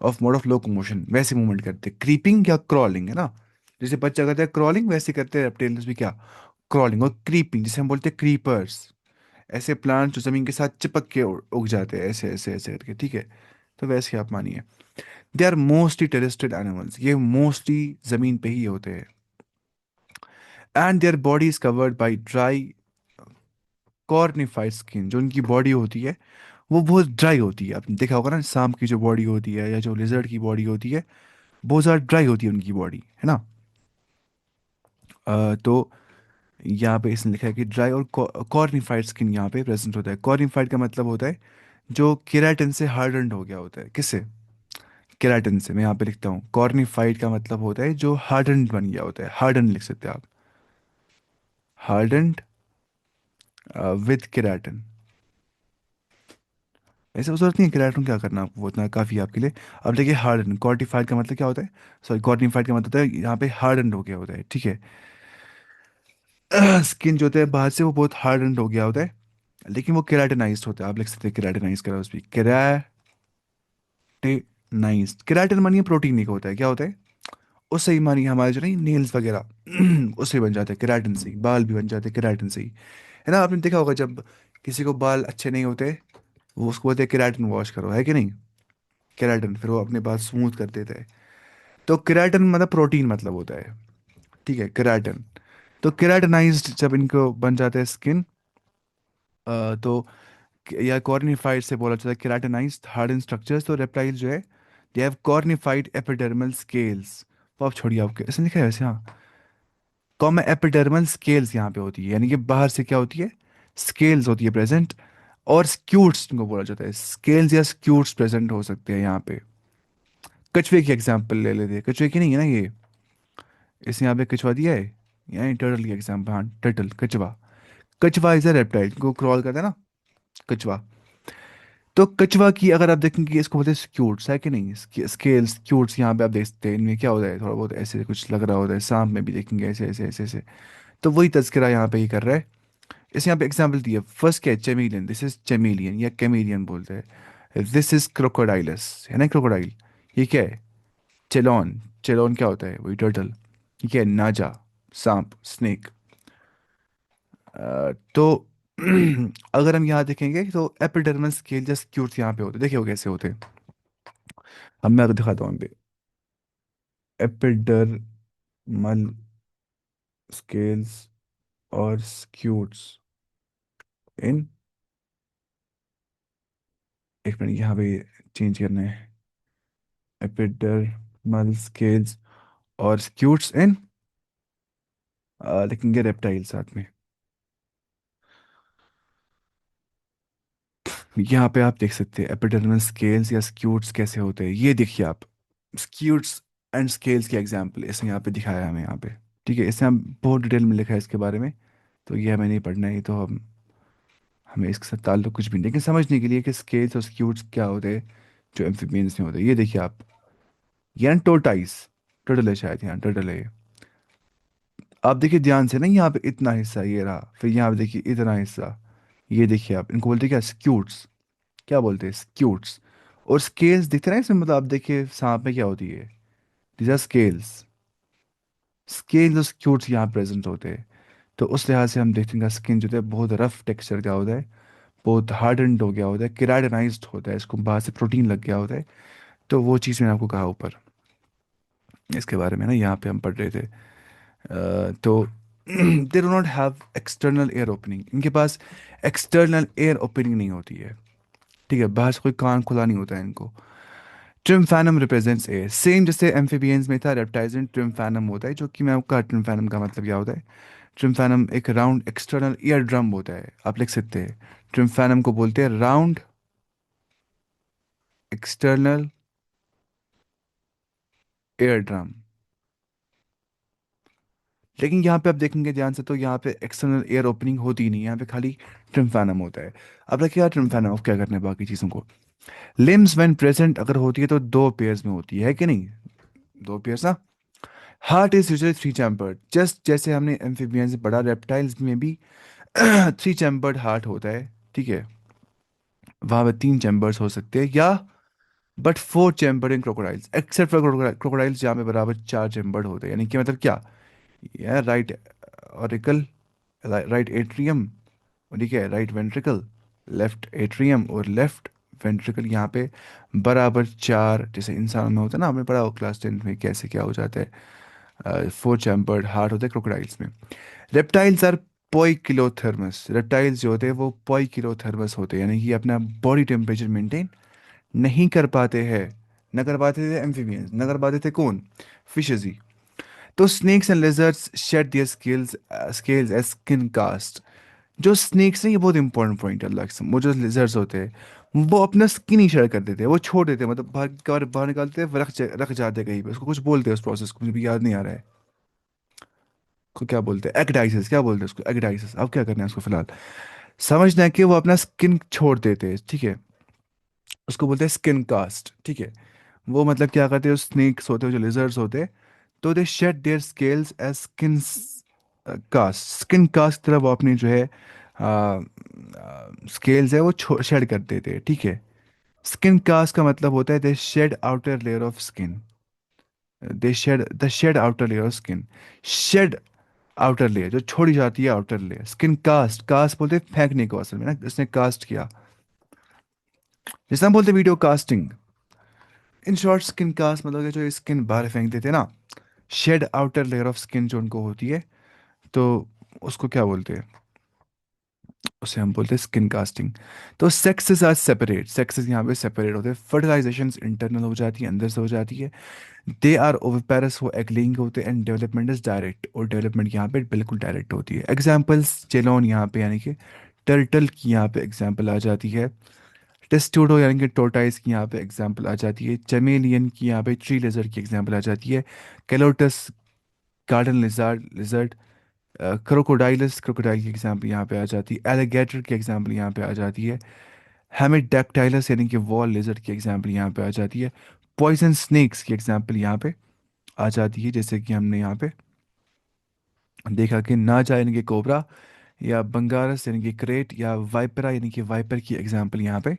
ऑफ मोड ऑफ लोकोमोशन, वैसे मूवमेंट करते हैं, क्रीपिंग या क्रॉलिंग, है ना। जैसे बच्चा करता है क्रॉलिंग, वैसे करते हैं रेप्टाइल्स भी, क्या, क्रॉलिंग। और क्रीपिंग जिसे हम बोलते हैं क्रीपर्स, ऐसे प्लांट जो जमीन के साथ चिपक के उग जाते हैं, ऐसे ऐसे ऐसे करके, ठीक है। तो वैसे आप मानिए। They are mostly terrestrial animals, ये मोस्टली जमीन पे ही होते हैं। And their body is covered by dry cornified skin, जो उनकी बॉडी होती है वो बहुत ड्राई होती है। आपने देखा होगा ना, सांप की जो बॉडी होती है या जो लिजर्ड की बॉडी होती है, बहुत ज़्यादा ड्राई होती है उनकी बॉडी, है ना। तो यहाँ पे इसने लिखा है कि ड्राई और कॉर्निफाइड स्किन यहाँ पे प्रेजेंट होता है। कॉर्निफाइड का मतलब होता है जो केराटिन से हार्डन्ड हो गया होता है। किससे? केराटिन से। मैं यहाँ पे लिखता हूँ, कॉर्निफाइड का मतलब होता है जो हार्डन्ड बन गया होता है। हार्डन लिख सकते हैं आप, हार्डन्ड विद केराटिन। ऐसे जरूरत नहीं है केराटिन क्या करना आपको, वो इतना काफ़ी है आपके लिए। अब देखिए हार्डन, कॉर्टिफाइड का मतलब क्या होता है, सॉरी कॉर्निफाइड का मतलब होता है यहाँ पे हार्डन्ड हो गया होता है, ठीक है। स्किन जो होता है बाहर से वो बहुत हार्डन्ड हो गया होता है, लेकिन वो केराटिनाइज्ड होता है। आप लिख सकते हैं केराटिनाइज करा उस भी, केराटिनाइज्ड। केराटिन मानिए प्रोटीन नहीं होता है, क्या होता है, उससे ही मानिए हमारे जो नहीं नेल्स वगैरह उससे ही बन जाते हैं केराटिन से ही, बाल भी बन जाते हैं केराटिन से ही, है ना। आपने देखा होगा जब किसी को बाल अच्छे नहीं होते, वो उसको बोलते हैं केराटिन वॉश करो, है कि नहीं। केराटिन, फिर वो अपने बाल स्मूथ कर देते हैं। तो केराटिन मतलब प्रोटीन मतलब होता है, ठीक है, केराटिन। तो केराटिनाइज्ड जब इनको बन जाते हैं स्किन, तो या कॉर्निफाइड से बोला जाता है केराटिनाइज्ड हार्डन स्ट्रक्चर्स। तो रेप्टाइल जो है, they have cornified epidermal scales. वो आप छोड़िए, आपके ऐसे लिखा है वैसे, हाँ। कॉमन एपिडर्मल स्केल्स यहाँ पे होती है, यानी कि बाहर से क्या होती है, स्केल्स होती है प्रेजेंट। और स्क्यूट्स इनको बोला जाता है, स्केल्स या स्क्यूट्स प्रेजेंट हो सकते हैं यहाँ पे। कछुए की एग्जांपल ले लेते हैं, कछुए की नहीं है ना ये, इसने यहाँ पे कछुआ दिया है, यानी टर्टल की एग्जांपल, हाँ टर्टल, कछुआ। कछुआ इज अ रेप्टाइल को क्रॉल करता है ना, कछुआ। तो कछुआ की अगर आप देखेंगे, इसको बोलते हैं स्क्यूट्स, है कि नहीं, स्केल स्क्यूट्स यहाँ पे आप देख सकते हैं। इनमें क्या होता है, थोड़ा बहुत ऐसे कुछ लग रहा होता है, सांप में भी देखेंगे ऐसे ऐसे ऐसे ऐसे। तो वही तस्करा यहाँ पे ही कर रहा है। इसे यहाँ पे एग्जाम्पल दिया, फर्स्ट क्या है, चेमेलियन, दिस इज चेमेलियन या कैमेलियन बोलते हैं। दिस इज क्रोकोडाइलस, है ना क्रोकोडाइल। ये क्या है, चेलॉन। चेलॉन क्या होता है, वही टर्टल। ठीक है, नाजा, सांप, स्नेक। तो अगर हम यहाँ देखेंगे तो एपिडर्मल स्केल जस्ट क्यूट्स यहाँ पे होते हैं, देखिए वो कैसे होते हैं। अब मैं आपको दिखाता हूँ पे, एपिडर्मल स्केल्स और स्क्यूट्स इन, एक मिनट यहाँ पे चेंज करना है, एपिडर्मल स्केल्स और स्क्यूट्स इन, लिखेंगे रेप्टाइल साथ में। यहाँ पे आप देख सकते हैं एपिडर्मल स्केल्स या स्क्यूट्स कैसे होते हैं, ये देखिए आप, स्क्यूट्स एंड स्केल्स की एग्जांपल इसने यहाँ पे दिखाया है हमें यहाँ पे। ठीक है, इसमें हम बहुत डिटेल में लिखा है इसके बारे में, तो ये हमें नहीं पढ़ना है, ये तो हम, हमें इसके साथ ताल्लुक कुछ भी नहीं, लेकिन समझने के लिए कि स्केल्स और स्क्यूट्स क्या होते हैं जो एम्फीबियंस में होते हैं। ये देखिए आप, ये टोटाइस, टर्टल है शायद, यहाँ टर्टल है ये। आप देखिए ध्यान से ना, यहाँ पे इतना हिस्सा ये रहा, फिर यहाँ पे देखिए इतना हिस्सा, ये देखिए आप, इनको बोलते हैं क्या, स्क्यूट्स। क्या बोलते हैं, स्क्यूट्स। और स्केल्स दिखते हैं ना इसमें, मतलब आप देखिए सांप में क्या होती है, दीज आर स्केल्स। स्केल्स और स्क्यूट्स यहाँ प्रेजेंट होते हैं। तो उस लिहाज से हम देखते हैं स्किन जो है बहुत रफ टेक्सचर का होता है, बहुत हार्डन्ड हो गया होता है, केराटिनाइज्ड होता है, इसको बाहर से प्रोटीन लग गया होता है। तो वो चीज़ मैंने आपको कहा ऊपर, इसके बारे में ना यहाँ पे हम पढ़ रहे थे। तो they do not have external air opening, इनके पास एक्सटर्नल एयर ओपनिंग नहीं होती है। ठीक है, बाहर से कोई कान खुला नहीं होता है इनको। ट्रिम्फैनम रिप्रेजेंट्स एयर, सेम जैसे एम्फीबियंस में था रेप्टाइल्स में ट्रिम्फैनम होता है, जो कि मैं आपका ट्रिम्फैनम का मतलब क्या होता है। ट्रिम्फैनम एक राउंड एक्सटर्नल ईयर ड्रम होता है, आप लिख सकते हैं। ट्रिम्फैनम को बोलते हैं राउंड एक्सटर्नल ईयर ड्रम। लेकिन यहाँ पे आप देखेंगे ध्यान से, तो यहाँ पे एक्सटर्नल एयर ओपनिंग होती ही नहीं है, यहाँ पे खाली ट्रिम्फैनम होता है। अब रखिए ट्रिम्फैनम क्या करना है बाकी चीज़ों को। लिम्स व्हेन प्रेजेंट अगर होती है तो दो पेयर्स में होती है कि नहीं, दो पेयर्स ना। Heart is usually three chambered, just जैसे हमने एम्फीबियंस से पढ़ा, रेप्टाइल्स में भी थ्री चैम्बर्ड हार्ट होता है, ठीक है। वहाँ पे तीन चैम्बर्स हो सकते हैं, या but four chamber in crocodiles, except for crocodiles जहाँ पे बराबर चार चैम्बर्ड होते हैं। यानी कि मतलब क्या, यह राइट ऑरिकल, राइट एट्रियम, ठीक है, राइट वेंट्रिकल, लेफ्ट एट्रियम और लेफ्ट वेंट्रिकल यहाँ पे बराबर चार, जैसे इंसान में होता है ना, आपने पढ़ा हो क्लास 10 में कैसे क्या हो जाता है, फोर चैम्बर्ड हार्ट होता है क्रोकोडाइल्स में। रेप्टाइल्स आर पोइकिलोथर्मस, रेप्टाइल्स जो होते हैं वो पोइकिलोथर्मस होते हैं, यानी कि अपना बॉडी टेम्परेचर मेंटेन नहीं कर पाते हैं। न कर पाते थे एम्फीबियंस, न कर पाते थे कौन, फिशेज ही। तो snakes and lizards shed their scales as skin cast. जो स्नेक्स हैं, ये बहुत इंपॉर्टेंट पॉइंट है, अलग वो जो लेजर्ड्स होते हैं वो अपना स्किन ही शेड कर देते हैं, वो छोड़ देते हैं, मतलब बाहर बाहर निकालते हैं, रख जाते हैं कहीं पे, उसको कुछ बोलते हैं उस प्रोसेस को, मुझे भी याद नहीं आ रहा है को क्या बोलते हैं, एगडाइसिस, क्या बोलते हैं उसको, एगडाइसिस। अब क्या करना है उसको फिलहाल, समझना है कि वो अपना स्किन छोड़ देते हैं, ठीक है। उसको बोलते हैं स्किन कास्ट, ठीक है। वो मतलब क्या करते हैं, स्नेक्स होते हैं जो लिजर्ड्स होते हैं, तो they shed their scales as skin cast, skin cast की तरह वो अपनी जो है स्केल्स है वो शेड कर देते हैं, ठीक है। स्किन कास्ट का मतलब होता है they shed outer layer of skin, they shed the shed outer layer of skin, shed outer layer जो छोड़ी जाती है, outer layer. Skin cast, cast बोलते हैं फेंकने को, असल में ना इसने कास्ट किया, जैसे हम बोलते video casting. In short skin cast मतलब कि जो स्किन बाहर फेंक देते हैं ना, shed outer layer of skin जो उनको होती है, तो उसको क्या बोलते हैं, उसे हम बोलते हैं स्किन कास्टिंग। तो सेक्सेस आर सेपरेट, सेक्सेस यहाँ पे सेपरेट होते हैं, फर्टिलाइजेशन इंटरनल हो जाती है, अंदर से हो जाती है। दे आर ओविपेरस, वो एग होते हैं, एंड डेवलपमेंट इज डायरेक्ट, और डेवलपमेंट यहाँ पे बिल्कुल डायरेक्ट होती है। एग्जाम्पल्स चेलोन यहाँ पे यानी कि टर्टल की यहाँ पे एग्जाम्पल आ जाती है, टेस्टूडो यानी कि टोटाइस की यहाँ पे एग्जाम्पल आ जाती है, चमेलियन की यहाँ पे ट्री लेजर की एग्जाम्पल आ जाती है, कैलोटस garden lizard lizard, Crocodylus crocodile की एग्जाम्पल यहाँ पे आ जाती है, एलिगेटर की एग्जाम्पल यहाँ पे आ जाती है, हेमिडेक्टाइलस यानी कि वॉल लेजर की एग्जाम्पल यहाँ पे आ जाती है, पॉइजन स्नेक्स की एग्जाम्पल यहाँ पे आ जाती है, जैसे कि हमने यहाँ पे देखा कि नाजा यानी कि कोबरा, या बंगारस यानी कि क्रेट, या वाइपरा यानी कि वाइपर की एग्जाम्पल यहाँ पे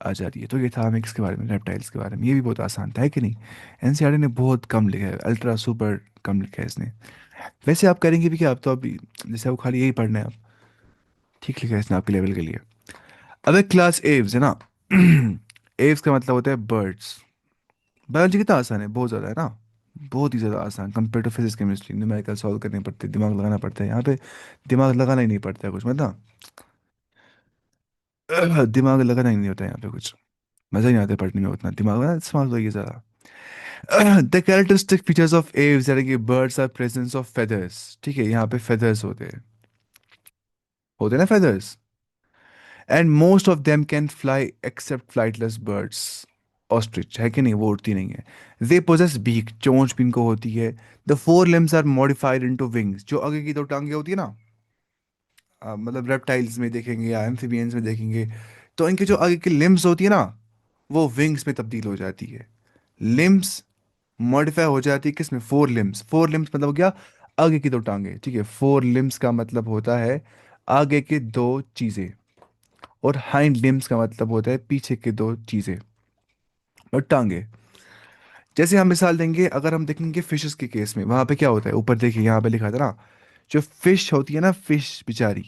आ जाती है। तो ये था हमें इसके बारे में, रेप्टाइल्स के बारे में, ये भी बहुत आसान था, है कि नहीं। एनसीईआरटी ने बहुत कम लिखा है, अल्ट्रा सुपर कम लिखा है इसने। वैसे आप करेंगे भी क्या, आप तो अभी जैसे आपको खाली यही पढ़ना है, आप ठीक लिखा है इसने आपके लेवल के लिए। अब एक क्लास एव्स है ना, एव्स का मतलब होता है बर्ड्स। बायोलॉजी कितना आसान है, बहुत ज़्यादा है ना, बहुत ही ज़्यादा आसान compare to physics chemistry, numerical solve करने पड़ते हैं, दिमाग लगाना पड़ता है यहाँ पे, दिमाग लगाना ही नहीं पड़ता है कुछ, मतलब दिमाग लगाना ही नहीं होता है यहाँ पे कुछ, मज़ा ही नहीं आता है पढ़ने में उतना, दिमाग ना इस्तेमाल होइए ज़रा। The characteristic features of aves यानी कि birds are presence of feathers, ठीक है, यहाँ पे फेदर्स होते हैं ना feathers, and most of them can fly except flightless birds, ostrich है कि नहीं, वो उड़ती नहीं है। दे पोजेस बीक, चोंच भी इनको होती है। The fore limbs are modified into wings, जो आगे की दो टांगे होती है ना, मतलब रेप्टाइल्स में देखेंगे या एम्फिबियंस में देखेंगे, तो इनकी जो आगे की लिम्स होती है ना, वो विंग्स में तब्दील हो जाती है। लिम्स मॉडिफाई हो जाती है किसमें, फोर लिम्स, फोर लिम्स मतलब हो गया आगे की दो टांगे, ठीक है। फोर लिम्स का मतलब होता है आगे की दो चीजें, और हाइंड लिम्स का मतलब होता है पीछे की दो चीजें और टांगे। जैसे हम मिसाल देंगे, अगर हम देखेंगे फिशेस के केस में, वहां पे क्या होता है, ऊपर देखिए यहाँ पे लिखा था ना, जो फिश होती है ना, फिश बेचारी,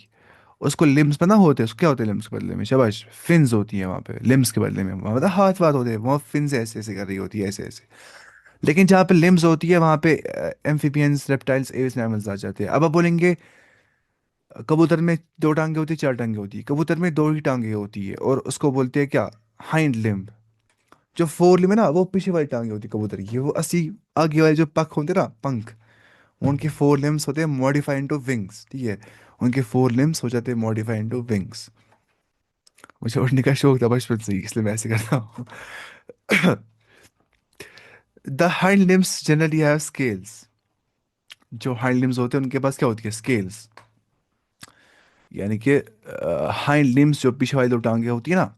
उसको लिम्स पता होते हैं, उसको क्या होते हैं लिम्स के बदले में, शाबाश, फिन्स होती है वहाँ पे, लिम्स के बदले में वहाँ मतलब हाथ वाथ होते हैं, वहाँ फिन्स ऐसे ऐसे कर रही होती है, ऐसे ऐसे। लेकिन जहाँ पे लिम्स होती है वहाँ पे एम्फिबियंस रेप्टाइल्स एवियस मैमल्स आ जाते हैं। अब आप बोलेंगे कबूतर में दो टांगे होती है, चार टांगे होती है, कबूतर में दो ही टांगे होती है, और उसको बोलते हैं क्या, हाइंड लिम्ब। जो फोर लिम्ब है ना, वो पीछे वाली टांगे होती है कबूतर की, वो असली आगे वाले जो पख होते हैं ना, पंख, उनके फोर लिम्स होते हैं मॉडिफाई इनटू विंग्स, ठीक है। उनके फोर लिम्स हो जाते हैं मॉडिफाई इनटू विंग्स। मुझे उड़ने का शौक था बचपन से ही, इसलिए मैं ऐसे करता हूँ। The hind limbs generally have scales, जो हाइंड लिम्स होते हैं उनके पास क्या होती है, स्केल्स, यानी कि हाइंड लिम्स जो पीछे वाली दो टांगे होती है ना,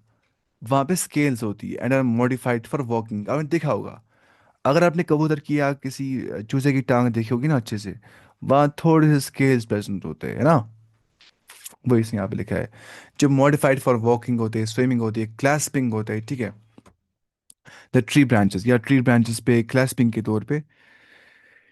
वहाँ पे स्केल्स होती है, and are modified for walking. आपने देखा होगा, अगर आपने कबूतर की या किसी चूजे की टांग देखी होगी ना अच्छे से, वहाँ थोड़े से स्केल्स प्रेजेंट होते हैं, है ना, वो इस यहाँ पे लिखा है। जो मॉडिफाइड फॉर वॉकिंग होते हैं, स्विमिंग होती है, क्लैस्पिंग होता है, ठीक है। द ट्री ब्रांचेस, या ट्री ब्रांचेस पे क्लैस्पिंग के तौर पे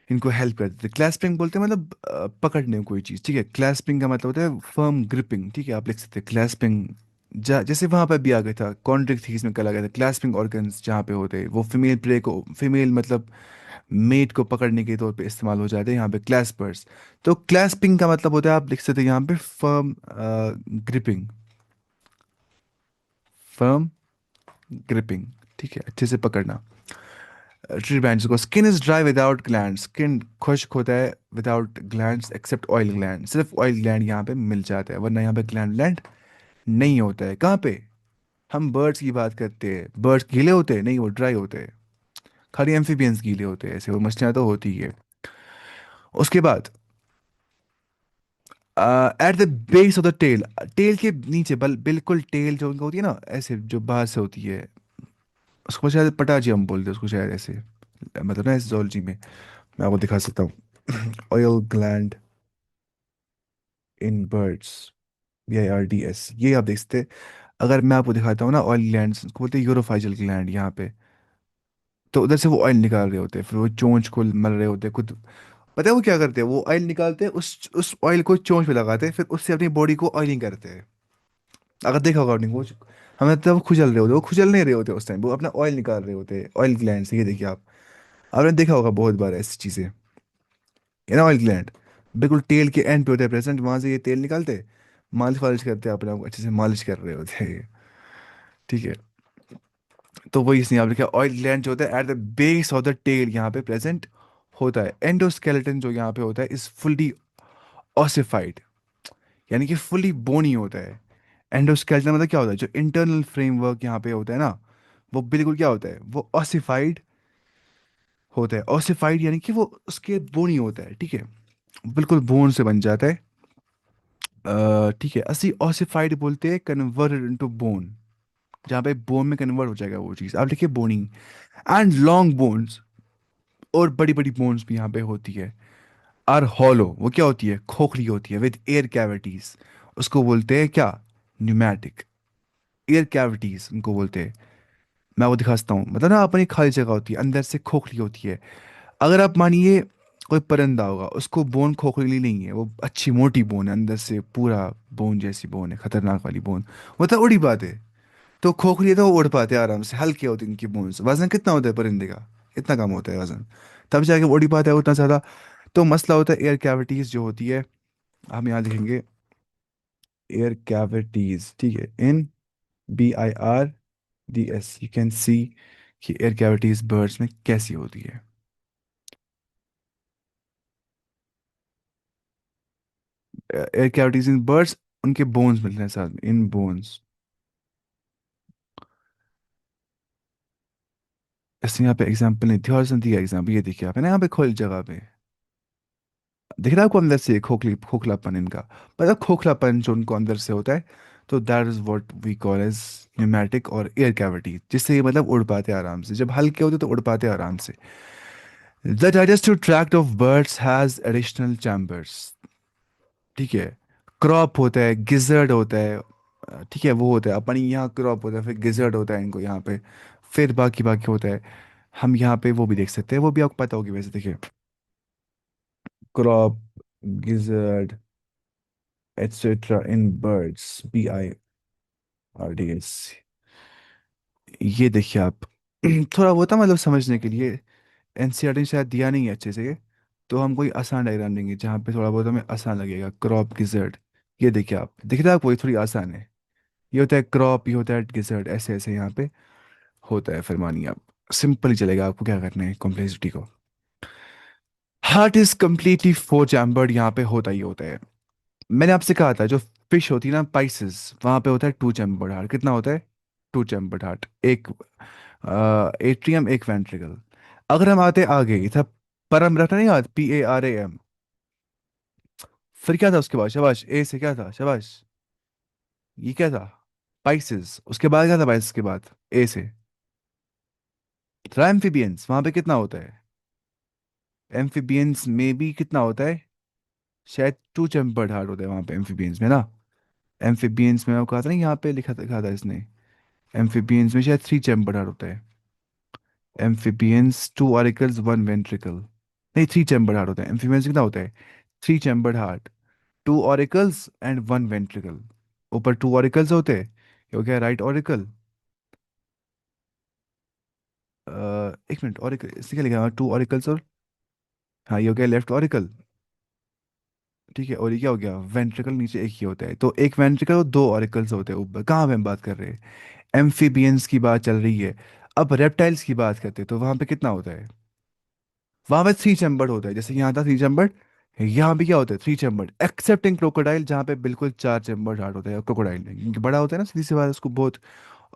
इनको हेल्प करते थे। क्लैस्पिंग बोलते हैं मतलब पकड़ने में कोई चीज़, ठीक है। क्लैस्पिंग का मतलब होता है फर्म ग्रिपिंग, ठीक है, आप लिख सकते हैं क्लैस्पिंग जैसे वहां पर भी आ गया था कॉन्ड्रिक थीस में, कल आ गया था क्लास्पिंग ऑर्गन्स जहाँ पे होते हैं, वो फीमेल प्रे को, फीमेल मतलब मेट को पकड़ने के तौर पे इस्तेमाल हो जाते हैं यहाँ पे क्लैस्पर्स। तो क्लैस्पिंग का मतलब होता है, आप लिख सकते हैं यहाँ पे फर्म ग्रिपिंग, फर्म ग्रिपिंग, ठीक है, अच्छे से पकड़ना। ट्री बैंड्स को, skin is dry without gland, skin खुश्क होता है without glands except oil gland, सिर्फ ऑयल ग्लैंड यहाँ पे मिल जाता है, वरना यहाँ पे ग्लैंड लैंड नहीं होता है। कहाँ पे? हम बर्ड्स की बात करते हैं, बर्ड्स गीले होते हैं? नहीं, वो ड्राई होते हैं। खाली एम्फीबियंस गीले होते हैं, ऐसे वो मछलियाँ तो होती ही है। उसके बाद at the base of the tail, tail के नीचे, बिल्कुल टेल जो उनका होती है ना, ऐसे जो बाहर से होती है, उसको शायद पटाजियम बोलते हैं उसको शायद ऐसे, मतलब ना zoology में। मैं आपको दिखा सकता हूँ oil gland in birds, BIRDS, ये आप देख सकते हैं। अगर मैं आपको दिखाता हूँ ना ऑयल ग्लैंड, उसको बोलते हैं यूरोफाइजल ग्लैंड यहाँ पे। तो उधर से वो ऑयल निकाल रहे होते हैं, फिर वो चोंच को मल रहे होते हैं खुद। पता है वो क्या करते हैं? वो ऑयल निकालते हैं, उस ऑयल को चोंच पे लगाते हैं, फिर उससे अपनी बॉडी को ऑयलिंग करते हैं। अगर देखा होगा आपने वो, हमें तब खुजल रहे होते, वो खुजल नहीं रहे होते उस टाइम, वो अपना ऑयल निकाल रहे होते, ऑयल ग्लैंड से। ये देखिए आप, आपने देखा होगा बहुत बार ऐसी चीजें, ये ना ऑयल ग्लैंड बिल्कुल टेल के एंड पे होते हैं प्रेजेंट, वहां से ये तेल निकालते, मालिश वालिश करते हैं, अपने आप को अच्छे से मालिश कर रहे होते हैं। ठीक है, तो वही इसने आप लिखा ऑयल ग्लैंड जो होता है at the base of the tail यहाँ पे प्रेजेंट होता है। एंडोस्केलेटन जो यहाँ पे होता है इज फुल्ली ऑसिफाइड, यानी कि फुल्ली बोनी होता है। एंडोस्केलेटन मतलब क्या होता है? जो इंटरनल फ्रेमवर्क यहाँ पे होता है ना, वो बिल्कुल क्या होता है? वो ऑसिफाइड होता है। ऑसिफाइड यानी कि वो उसके बोनी होता है, ठीक है, बिल्कुल बोन से बन जाता है। ठीक है, असली ऑसिफाइड बोलते हैं कन्वर्टेड इनटू बोन, जहाँ पे बोन में कन्वर्ट हो जाएगा वो चीज़, आप लिखिए बोनी। एंड लॉन्ग बोन्स, और बड़ी बड़ी बोन्स भी यहाँ पे होती है। आर हॉलो, वो क्या होती है? खोखली होती है, विद एयर कैविटीज, उसको बोलते हैं क्या? न्यूमैटिक। एयर कैविटीज उनको बोलते हैं। मैं वो दिखा सकता हूँ, मतलब ना अपनी खाली जगह होती है, अंदर से खोखली होती है। अगर आप मानिए कोई परिंदा होगा, उसको बोन खोखली नहीं है, वो अच्छी मोटी बोन है, अंदर से पूरा बोन जैसी बोन है, खतरनाक वाली बोन, वो तो उड़ी पाते। तो खोखली है तो वो उड़ पाते हैं आराम से, हल्के होते हैं इनकी बोन्स। वजन कितना होता है परिंदे का? इतना कम होता है वजन, तब जाके वो उड़ी पाता है उतना ज़्यादा। तो मसला होता है एयर कैविटीज जो होती है, हम यहाँ लिखेंगे एयर कैविटीज, ठीक है, इन BIRDS, यू कैन सी कि एयर कैविटीज बर्ड्स में कैसी होती है। एयर कैविटीज इन बर्ड्स, उनके बोन्स मिलते हैं साथ में, इन बोन्स। इसने यहाँ पे एग्जाम्पल नहीं दिया, और इसने दिया एग्जाम्पल, ये देखिए आप है ना, यहाँ पे खोल जगह पे दिख रहा है आपको अंदर से खोखली, खोखलापन इनका, मतलब खोखलापन जो उनको अंदर से होता है। तो that is what we call as pneumatic और एयर कैविटी, जिससे ये मतलब उड़ पाते हैं आराम से, जब हल्के होते तो उड़ पाते हैं आराम से। The digestive tract of birds has additional chambers, ठीक है। क्रॉप होता है, गिजर्ड होता है, ठीक है, वो होता है अपनी यहाँ क्रॉप होता है, फिर गिजर्ड होता है इनको यहाँ पे, फिर बाकी बाकी होता है। हम यहाँ पे वो भी देख सकते हैं, वो भी आपको पता होगी वैसे, देखिए, crop, gizzard, etcetera in birds, BIRDS। ये देखिए आप थोड़ा वो था मतलब समझने के लिए, NCERT ने शायद दिया नहीं है अच्छे से, तो हम कोई आसान डायग्राम देंगे जहाँ पे थोड़ा बहुत हमें आसान लगेगा। क्रॉप, गिजर्ड, ये देखिए आप, दिख रहा है आपको? ये थोड़ी आसान है। ये होता है क्रॉप, ये होता है गिजर्ड, ऐसे ऐसे यहाँ पे होता है। फिर मानिए आप, सिंपल ही चलेगा, आपको क्या करना है कॉम्प्लेक्सिटी को। Heart is completely four chambered, यहाँ पे होता ही होता है। मैंने आपसे कहा था जो फिश होती है ना पाइसेस, वहां पे होता है टू चैम्बर्ड हार्ट। कितना होता है? टू चैम्बर्ड हार्ट, एक एट्रियम एक वेंट्रिकल। अगर हम आते आगे, इधर परम रखना नहीं याद, PARAM, फिर क्या था उसके बाद? शाबाश, ए से क्या था? शाबाश, ये क्या था? पाइसेस। उसके बाद क्या था पाइसेस के बाद? ए से एम्फीबियंस, वहां पे कितना होता है? एम्फीबियंस में भी कितना होता है? शायद टू चैम्बर्ड हार्ट होता है वहां पे एम्फीबियंस में ना। एम्फीबियंस में मैं कहा था ना, यहाँ पे लिखा था इसने, एम्फीबियंस में शायद थ्री चैम्बर्ड हार्ट होता है। Amphibians two auricles one ventricle, नहीं, थ्री चैम्बर्ड हार्ट होता है एम्फीबियंस। कितना होता है? Three chambered heart, two auricles and one ventricle. ऊपर टू ऑरिकल्स होते हैं, ये हो गया राइट ऑरिकल। एक मिनट, ऑरिकल इसलिए क्या लिखा, टू ऑरिकल्स और, हाँ ये हो गया लेफ्ट ऑरिकल। ठीक है, और ये क्या हो गया, वेंट्रिकल नीचे एक ही होता है, तो एक वेंट्रिकल और दो ऑरिकल्स होते हैं ऊपर। कहाँ पे हम बात कर रहे हैं, एम्फीबियंस की बात चल रही है। अब रेप्टाइल्स की बात करते हैं तो वहां पे कितना होता है, वहां पे थ्री चैम्बर्ड होता है, जैसे यहाँ था थ्री चैम्बर्ड, यहाँ भी क्या होता है थ्री चैम्बर्ड, एक्सेप्टिंग क्रोकोडाइल जहाँ पे बिल्कुल चार चैम्बर्ड हार्ट होता है क्रोकोडाइल में, क्योंकि बड़ा होता है ना, सीधी सी बात है, उसको बहुत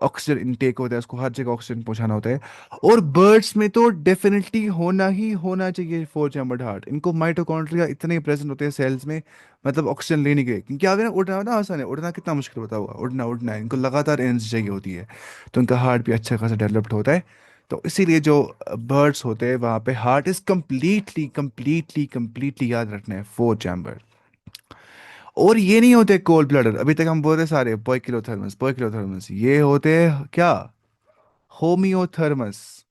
ऑक्सीजन इनटेक होता है, उसको हर जगह ऑक्सीजन पहुंचाना होता है। और बर्ड्स में तो डेफिनेटली होना ही होना चाहिए फोर चैम्बर्ड हार्ट, इनको माइटोकॉन्ड्रिया इतने प्रेजेंट होते हैं सेल्स में, मतलब ऑक्सीजन लेने के, क्योंकि आप ना उड़ना ना आसान है, उड़ना कितना मुश्किल होता होगा, उड़ना उड़ना है, इनको लगातार एनर्जी चाहिए होती है, तो इनका हार्ट भी अच्छा खासा डेवलप्ड होता है। तो इसीलिए जो बर्ड्स होते हैं वहाँ पे heart is completely completely completely, याद रखना है, फोर चैम्बर। और ये नहीं होते कोल्ड ब्लडर, अभी तक हम बोल रहे सारे पोइकिलोथर्मस पोइकिलोथर्मस, ये होते क्या, होमियोथर्मस,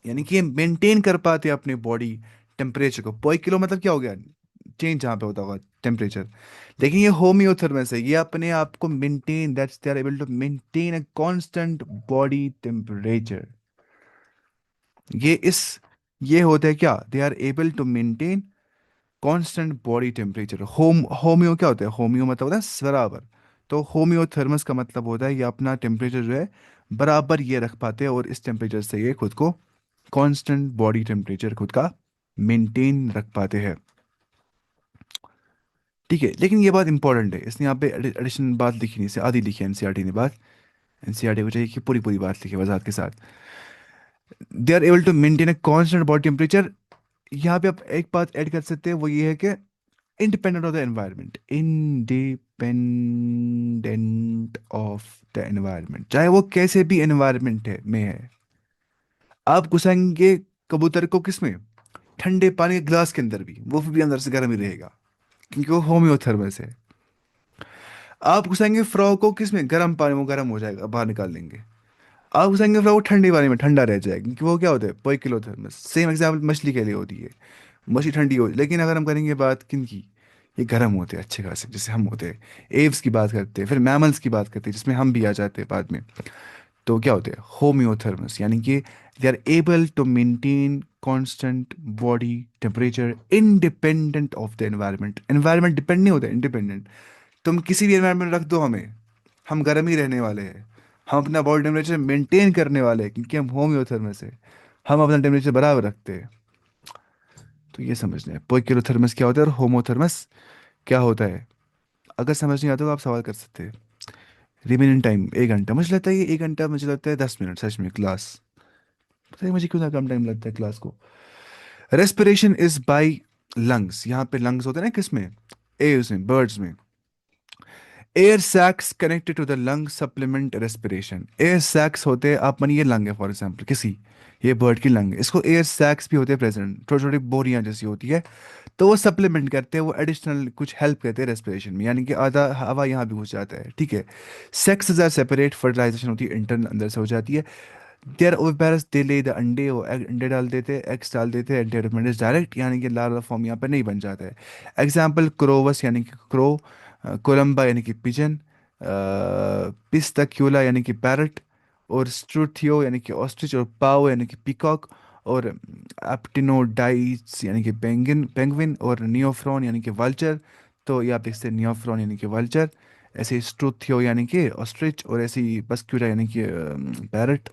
यानी कि ये मेंटेन कर पाते हैं अपने बॉडी टेम्परेचर को। पोइकिलो मतलब क्या हो गया, चेंज जहाँ पे होता होगा टेम्परेचर, लेकिन ये होमियोथर्मस है, ये अपने आप को maintain, that's they are able to maintain a constant body temperature. ये इस ये होते हैं क्या, they are able to maintain constant body temperature. Homeo क्या होता है, होमियो मतलब होता है बराबर, तो होमियोथर्मस का मतलब होता है ये अपना टेम्परेचर जो है बराबर ये रख पाते हैं, और इस टेम्परेचर से ये खुद को कांस्टेंट बॉडी टेम्परेचर खुद का मेंटेन रख पाते हैं। ठीक है, लेकिन ये बात इंपॉर्टेंट है, इसने यहाँ पे एडिशन बात लिखी नहीं, इसे आधी लिखी है एनसीईआरटी ने बात, एनसीईआरटी को चाहिए कि पूरी पूरी बात लिखे वजाहत के साथ। They are able to maintain a constant body temperature. यहाँ पे आप एक बात ऐड कर सकते हैं, वो ये है कि independent of the environment, independent of the environment, चाहे वो कैसे भी एनवायरनमेंट है में है। आप घुसाएंगे कबूतर को किस में, ठंडे पानी के ग्लास के अंदर भी, वो भी अंदर से गर्म ही रहेगा, क्योंकि वो होम्योथर्मस है। आप घुसाएंगे फ्रॉग को किस में, गर्म पानी, वो गर्म हो जाएगा, बाहर निकाल लेंगे। आप घुसाएंगे फ्रॉग को ठंडे पानी में, ठंडा रह जाएगा, क्योंकि वो क्या होता है पोइकिलोथर्मस। सेम एग्जाम्पल मछली के लिए होती है, मछली ठंडी हो, लेकिन अगर हम करेंगे बात किन की, ये गर्म होते हैं अच्छे खासे, जैसे हम होते हैं। एव्स की बात करते हैं, फिर मैमल्स की बात करते हैं, जिसमें हम भी आ जाते हैं बाद में। तो क्या होते हैं होम्योथर्मस, यानी कि they are able to maintain constant body temperature independent of the environment. Environment depend नहीं होता, इंडिपेंडेंट। तुम किसी भी एनवायरनमेंट रख दो हमें, हम गर्म ही रहने वाले हैं, हम अपना बॉडी टेम्परेचर मेंटेन करने वाले हैं, क्योंकि हम होम्योथर्मस है, हम अपना टेम्परेचर बराबर रखते हैं। तो ये समझना है पोइकिलोथर्मस क्या होता है और होमोथर्मस क्या होता है। अगर समझ नहीं आता तो आप सवाल कर सकते हैं। रिमेनिंग टाइम 1 घंटा, मुझे लगता है ये 1 घंटा, मुझे लगता है 10 मिनट सच में क्लास, पता नहीं मुझे क्यों ना कम टाइम लगता है क्लास को। रेस्पिरेशन इज बाय लंग्स, यहाँ पे लंग्स होते हैं ना किसमें, एयर्स में, बर्ड्स में। Air sacs connected to the lung supplement respiration. Air sacs होते हैं, आप मानिए लंग है फॉर एग्जाम्पल किसी, ये बर्ड की लंग है, इसको एयर सैक्स भी होते हैं प्रेजेंट, छोटी छोटी बोरियां जैसी होती है, तो वो सप्लीमेंट करते हैं, वो एडिशनल कुछ हेल्प करते हैं रेस्पिरेशन में, यानी कि आधा हवा यहाँ भी घुस जाता है। ठीक है, सेक्स आर सेपरेट, फर्टिलाइजेशन होती है इंटरनल अंदर से हो जाती है। देयर ओविपेरस दे ले द अंडे, वो अंडे डाल देते हैं, एग्स डाल देते हैं, डेवलपमेंट इज डायरेक्ट, यानी कि लार्वा फॉर्म यहाँ पर नहीं बन जाता है। एग्जाम्पल क्रोवस यानी कि क्रो, कोलम्बा यानी कि पिजन, पिस्ताक्यूला यानी कि पैरट, और स्ट्रूथियो यानी कि ऑस्ट्रिच, और पाओ यानी कि पीकॉक, और एप्टिनोडाइट्स यानी कि पेंगिन पेंगुइन, और नियोफ्रॉन यानी कि वल्चर। तो ये आप देख सकते हैं नियोफ्रॉन यानी कि वल्चर, ऐसे स्ट्रूथियो यानी कि ऑस्ट्रिच, और ऐसे ही पस्क्यूला यानी कि पैरट।